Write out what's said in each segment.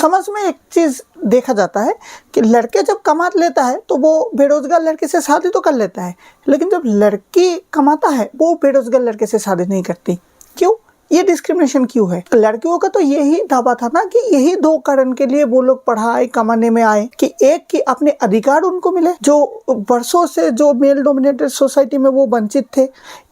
समाज में एक चीज़ देखा जाता है कि लड़के जब कमा लेता है तो वो बेरोजगार लड़के से शादी तो कर लेता है, लेकिन जब लड़की कमाता है वो बेरोजगार लड़के से शादी नहीं करती। क्यों? ये डिस्क्रिमिनेशन क्यों है? लड़कियों का तो यही दावा था ना कि यही दो कारण के लिए वो लोग पढ़ाई कमाने में आए कि एक कि अपने अधिकार उनको मिले जो वर्षों से जो मेल डोमिनेटेड सोसाइटी में वो वंचित थे,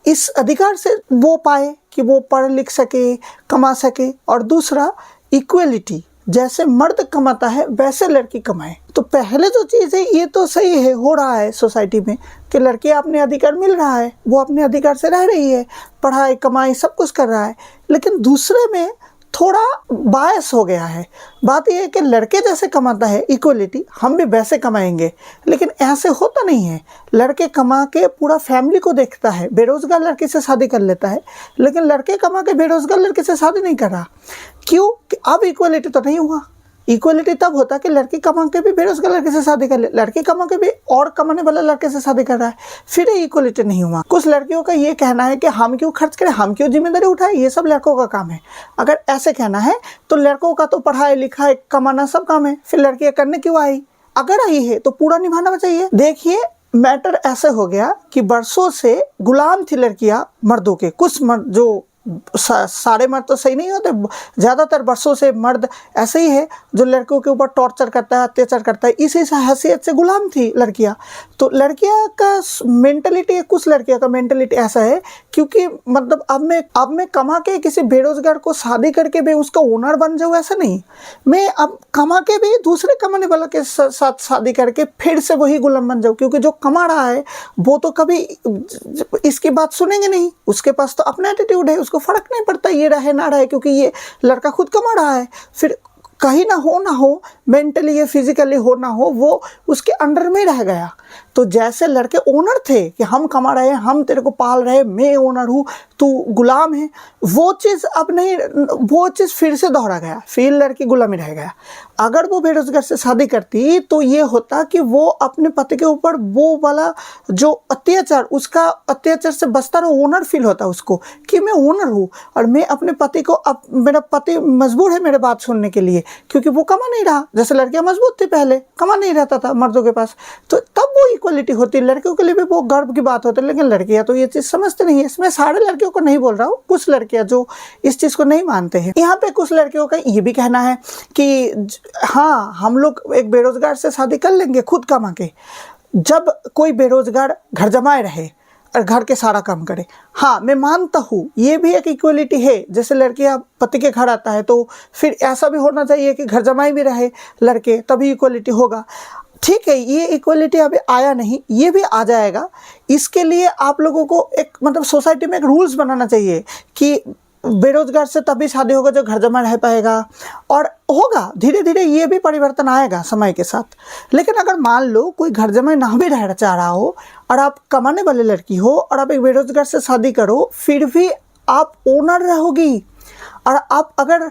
इस अधिकार से वो पाए कि वो पढ़ लिख सके, कमा सके, और दूसरा इक्वलिटी, जैसे मर्द कमाता है वैसे लड़की कमाए। तो पहले जो चीज़ है ये तो सही है, हो रहा है सोसाइटी में कि लड़की अपने अधिकार मिल रहा है, वो अपने अधिकार से रह रही है, पढ़ाई कमाई सब कुछ कर रहा है। लेकिन दूसरे में थोड़ा बायस हो गया है। बात यह है कि लड़के जैसे कमाता है इक्वलिटी, हम भी वैसे कमाएंगे, लेकिन ऐसे होता नहीं है। लड़के कमा के पूरा फैमिली को देखता है, बेरोजगार लड़की से शादी कर लेता है, लेकिन लड़के कमा के बेरोजगार लड़के से शादी नहीं कर रहा। क्यों? कि अब इक्वलिटी तो नहीं हुआ। इक्वलिटी तब होता कि लड़की कमा के भी बेरोजगार लड़के से शादी कर ले, लड़की कमा के भी और कमाने वाले लड़के से शादी कर रहा है, फिर इक्वलिटी नहीं हुआ। कुछ लड़कियों का ये कहना है कि हम क्यों खर्च करें, हम क्यों जिम्मेदारी उठाएं, ये सब लड़कों का काम है। अगर ऐसे कहना है तो लड़कों का तो पढ़ाई लिखाई कमाना सब काम है, फिर लड़कियां करने क्यों आई? अगर आई है तो पूरा निभाना चाहिए। देखिए, मैटर ऐसे हो गया कि बरसों से गुलाम थी लड़कियां मर्दों के। कुछ मर्द, जो सारे मर्द तो सही नहीं होते, ज़्यादातर वर्षों से मर्द ऐसे ही है जो लड़कियों के ऊपर टॉर्चर करता है, अत्याचार करता है, इसी हैसियत से गुलाम थी लड़कियां। तो लड़कियां का मेंटलिटी, कुछ लड़कियों का मेंटलिटी ऐसा है क्योंकि मतलब अब मैं कमा के किसी बेरोजगार को शादी करके भी उसका ओनर बन जाऊँ, ऐसा नहीं। मैं अब कमा के भी दूसरे कमाने वाला के साथ शादी करके फिर से वही गुलाम बन जाऊँ, क्योंकि जो कमा रहा है वो तो कभी इसकी बात सुनेंगे नहीं, उसके पास तो अपना एटीट्यूड है, उसको फर्क नहीं पड़ता ये रहे ना रहे, क्योंकि ये लड़का खुद कमा रहा है। फिर कहीं ना हो मेंटली या फिजिकली हो ना हो, वो उसके अंडर में रह गया। तो जैसे लड़के ओनर थे कि हम कमा रहे हैं, हम तेरे को पाल रहे हैं, मैं ओनर हूँ, तू गुलाम है, वो चीज़ अब नहीं, वो चीज़ फिर से दोहरा गया, फिर लड़की गुलामी रह गया। अगर वो बेरोजगार से शादी करती तो ये होता कि वो अपने पति के ऊपर वो वाला जो अत्याचार, उसका अत्याचार से बचता रहा, ओनर फील होता उसको कि मैं ओनर हूँ और मैं अपने पति को, अब मेरा पति मजबूर है मेरे बात सुनने के लिए, क्योंकि वो कमा नहीं रहा। जैसे लड़कियां मजबूत थी, पहले कमा नहीं रहता था मर्दों के पास, तो तब वो इक्वलिटी होती। लड़कियों के लिए भी वो गर्व की बात होती है, लेकिन लड़कियां तो ये चीज़ समझते नहीं है। इसमें सारे लड़कियों को नहीं बोल रहा हूँ, कुछ लड़कियां जो इस चीज़ को नहीं मानते हैं। यहाँ पे कुछ लड़कियों का ये भी कहना है कि हाँ, हम लोग एक बेरोजगार से शादी कर लेंगे खुद कमा के, जब कोई बेरोजगार घर जमाए रहे और घर के सारा काम करे। हाँ, मैं मानता हूँ ये भी एक इक्वलिटी है। जैसे लड़कियाँ पति के घर आता है तो फिर ऐसा भी होना चाहिए कि घर जमाए भी रहे लड़के, तभी इक्वलिटी होगा। ठीक है, ये इक्वलिटी अभी आया नहीं, ये भी आ जाएगा। इसके लिए आप लोगों को एक मतलब सोसाइटी में एक रूल्स बनाना चाहिए कि बेरोजगार से तभी शादी होगा जो घर जमा रह पाएगा, और होगा धीरे धीरे ये भी परिवर्तन आएगा समय के साथ। लेकिन अगर मान लो कोई घर जमा ना भी रह चाह रहा हो और आप कमाने वाली लड़की हो और आप एक बेरोजगार से शादी करो, फिर भी आप ओनर रहोगी। और आप अगर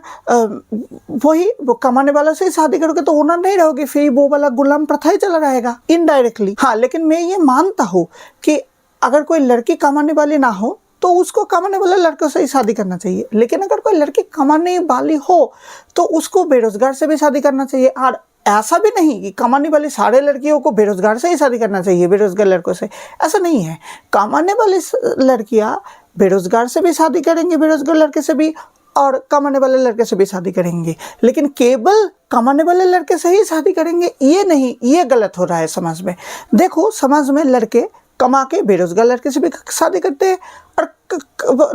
वही वो कमाने वाला से शादी करोगे तो ओनर नहीं रहोगे, फिर वो वाला गुलाम प्रथा ही चला रहेगा इनडायरेक्टली। हाँ, लेकिन मैं ये मानता हूँ कि अगर कोई लड़की कमाने वाली ना हो तो उसको कमाने वाले लड़कों से ही शादी करना चाहिए। लेकिन अगर कोई लड़की कमाने वाली हो तो उसको बेरोजगार से भी शादी करना चाहिए। और ऐसा भी नहीं कि कमाने वाली सारे लड़कियों को बेरोजगार से ही शादी करना चाहिए, बेरोजगार लड़कों से, ऐसा नहीं है। कमाने वाली लड़कियां बेरोजगार से भी शादी करेंगे, बेरोजगार लड़के से भी, और कमाने वाले लड़के से भी शादी करेंगे। लेकिन केवल कमाने वाले लड़के से ही शादी करेंगे ये नहीं, ये गलत हो रहा है समाज में। देखो, समाज में लड़के कमा के बेरोजगार लड़के से भी शादी करते हैं और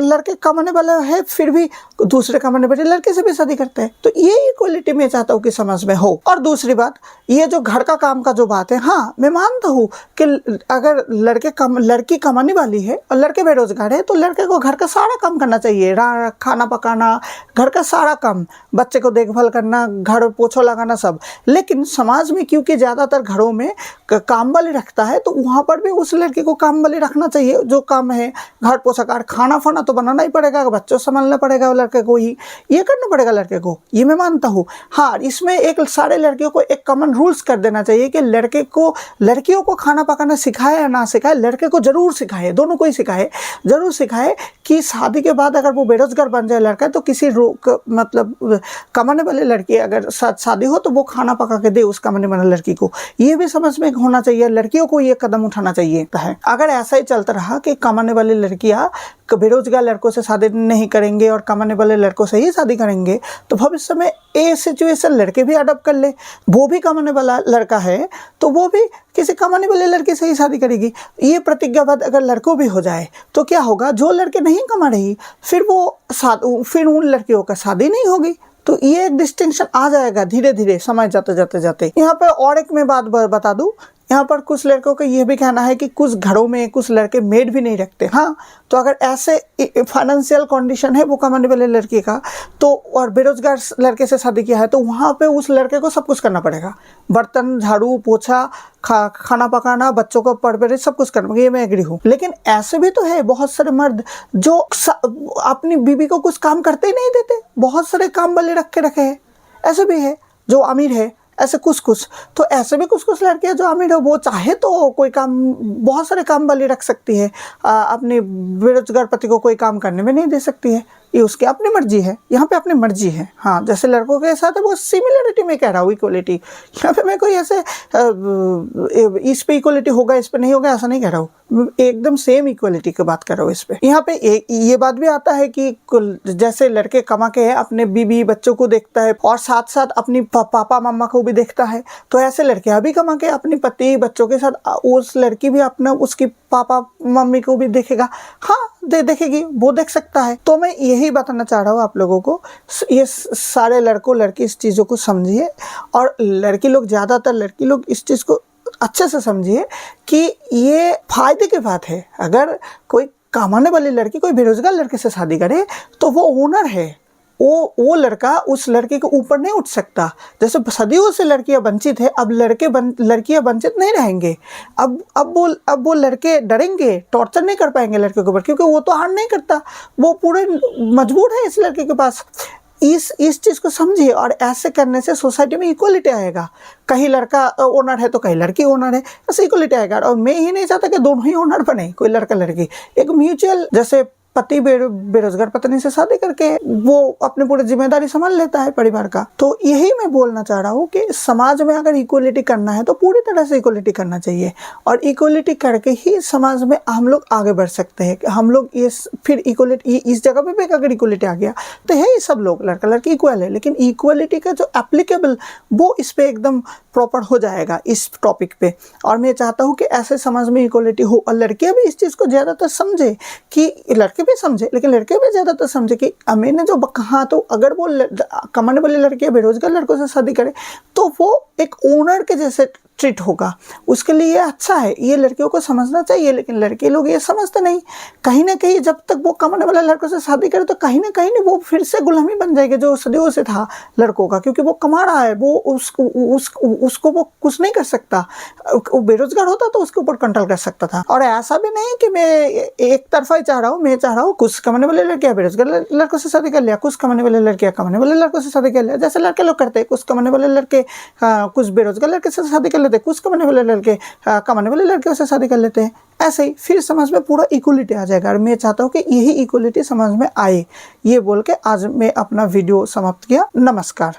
लड़के कमाने वाला है फिर भी दूसरे कमाने वाले लड़के से भी शादी करते हैं। तो ये इक्वलिटी मैं चाहता हूँ कि समाज में हो। और दूसरी बात, ये जो घर का काम का जो बात है, हाँ मैं मानता हूँ कि अगर लड़की कमाने वाली है और लड़के बेरोजगार है तो लड़के को घर का सारा काम करना चाहिए, खाना पकाना, घर का सारा काम, बच्चे को देखभाल करना, घर पोछा लगाना, सब। लेकिन समाज में क्योंकि ज़्यादातर घरों में काम वाली रखता है तो वहाँ पर भी उस लड़के को काम वाली रखना चाहिए, जो काम है घर पोछा, खाना फाना तो बनाना ही पड़ेगा, बच्चों संभालना पड़ेगा लड़के को ही, ये करना पड़ेगा लड़के को, ये मैं मानता हूँ। हाँ, इसमें एक सारे लड़कियों को एक कॉमन रूल्स कर देना चाहिए कि लड़कियों को खाना पकाना सिखाए या ना सिखाए, लड़के को जरूर सिखाए, दोनों को ही सिखाए, जरूर सिखाए कि शादी के बाद अगर वो बेरोजगार बन जाए लड़का तो किसी मतलब कमाने वाले लड़की अगर शादी हो तो वो खाना पका के दे उस कमाने वाले लड़की को। ये भी समझ में होना चाहिए, लड़कियों को ये कदम उठाना चाहिए है। अगर ऐसा ही चलता रहा कि कमाने वाली लड़कियां बेरोजगार लड़कों से शादी नहीं करेंगे और कमाने वाले लड़कों से ही शादी करेंगे तो भविष्य में ये सिचुएशन लड़के भी अडॉप्ट कर ले, वो भी कमाने वाला लड़का है तो वो भी किसी कमाने वाले लड़के से ही शादी करेगी। ये प्रतिज्ञाबद्ध अगर लड़कों भी हो जाए तो क्या होगा, जो लड़के नहीं कमा रही फिर उन लड़कियों का शादी नहीं होगी। तो ये एक डिस्टिंक्शन आ जाएगा धीरे धीरे समय जाते। यहाँ पर और एक मैं बात बता दूं, यहाँ पर कुछ लड़कों का ये भी कहना है कि कुछ घरों में कुछ लड़के मेड भी नहीं रखते। हाँ, तो अगर ऐसे फाइनेंशियल कंडीशन है वो कमाने वाले लड़के का तो और बेरोजगार लड़के से शादी किया है तो वहाँ पे उस लड़के को सब कुछ करना पड़ेगा, बर्तन झाड़ू पोछा खाना पकाना, बच्चों को परवरिश सब कुछ करना, ये मैं एग्री हूँ। लेकिन ऐसे भी तो है बहुत सारे मर्द जो अपनी बीवी को कुछ काम करते ही नहीं देते, बहुत सारे काम वाले रखे हैं, ऐसे भी है जो अमीर है, ऐसे कुछ तो ऐसे भी कुछ लड़कियां जो अमीर है वो चाहे तो कोई काम, बहुत सारे काम वाली रख सकती है, अपने बेरोजगार पति को कोई काम करने में नहीं दे सकती है, ये उसकी अपनी मर्जी है, यहाँ पे अपनी मर्जी है। हाँ, जैसे लड़कों के साथ है वो सिमिलरिटी में कह रहा हूँ, इक्वलिटी, यहाँ पे मैं कोई ऐसे इस पे इक्वलिटी होगा इस पे नहीं होगा ऐसा नहीं कह रहा हूँ, एकदम सेम इक्वलिटी की बात कर रहा हूँ इस पे। यहाँ पे ये बात भी आता है कि जैसे लड़के कमा के अपने बीवी बच्चों को देखता है और साथ साथ अपनी पापा मम्मा को भी देखता है, तो ऐसे लड़कियां भी कमा के अपनी पति बच्चों के साथ उस लड़की भी अपना उसकी पापा मम्मी को भी देखेगा। हाँ, देखेगी, वो देख सकता है। तो मैं यही बताना चाह रहा हूँ आप लोगों को, ये सारे लड़की इस चीज़ों को समझिए और ज़्यादातर लड़की लोग इस चीज़ को अच्छे से समझिए कि ये फायदे की बात है। अगर कोई कमाने वाली लड़की कोई बेरोजगार लड़के से शादी करे तो वो ओनर है, वो लड़का उस लड़के के ऊपर नहीं उठ सकता। जैसे सदियों से लड़कियां वंचित है, अब लड़कियां वंचित नहीं रहेंगे। अब वो लड़के डरेंगे, टॉर्चर नहीं कर पाएंगे लड़के के ऊपर, क्योंकि वो तो हार्ड नहीं करता, वो पूरे मजबूर है इस लड़के के पास। इस चीज़ को समझिए और ऐसे करने से सोसाइटी में इक्वलिटी आएगा। कहीं लड़का ओनर है तो कहीं लड़की ओनर है, ऐसे इक्वलिटी आएगा। और मैं ही नहीं चाहता कि दोनों ही ओनर बने, कोई लड़का लड़की, एक म्यूचुअल, जैसे पति बेरोजगार पत्नी से शादी करके वो अपनी पूरी जिम्मेदारी संभाल लेता है परिवार का। तो यही मैं बोलना चाह रहा हूँ कि समाज में अगर इक्वलिटी करना है तो पूरी तरह से इक्वलिटी करना चाहिए और इक्वलिटी करके ही समाज में हम लोग आगे बढ़ सकते हैं। हम लोग ये फिर इक्वलिटी इस जगह पे भी अगर इक्वलिटी आ गया तो है ही, सब लोग लड़का लड़की इक्वल है, लेकिन इक्वलिटी का जो एप्लीकेबल वो इस पे एकदम प्रॉपर हो जाएगा इस टॉपिक पे। और मैं चाहता हूँ कि ऐसे समाज में इक्वलिटी हो और लड़कियां भी इस चीज़ को ज़्यादातर समझे, कि लड़के भी समझे लेकिन लड़के भी ज़्यादातर समझे कि मैंने जो कहा, तो अगर वो कमाने वाली लड़कियां बेरोजगार लड़कों से शादी करे तो वो एक ओनर के जैसे ट्रीट होगा, उसके लिए ये अच्छा है, ये लड़कियों को समझना चाहिए। लेकिन लड़के लोग ये समझते नहीं, कहीं ना कहीं जब तक वो कमाने वाले लड़कों से शादी करे तो कहीं ना कहीं वो फिर से गुलामी बन जाएगी जो सदियों से था लड़कों का, क्योंकि वो कमा रहा है, वो उसको वो कुछ नहीं कर सकता। वो बेरोजगार होता तो उसके ऊपर कंट्रोल कर सकता था। और ऐसा भी नहीं कि मैं एक तरफा ही चाह रहा हूँ, मैं चाह रहा हूँ कुछ कमाने वाले लड़कियां बेरोजगार लड़कों से शादी कर लिया, कुछ कमाने वाले लड़कियां कमाने वाले लड़कों से शादी कर लिया, जैसे लड़के लोग करते हैं, कुछ कमाने वाले लड़के कुछ बेरोजगार लड़के से शादी कर लेते, कुछ कमाने वाले लड़के कमाने वाले लड़कियों से शादी कर लेते हैं। ऐसे ही फिर समाज में पूरा इक्वलिटी आ जाएगा और मैं चाहता हूँ कि यही इक्वलिटी समाज में आए। ये बोल के आज मैं अपना वीडियो समाप्त किया। नमस्कार।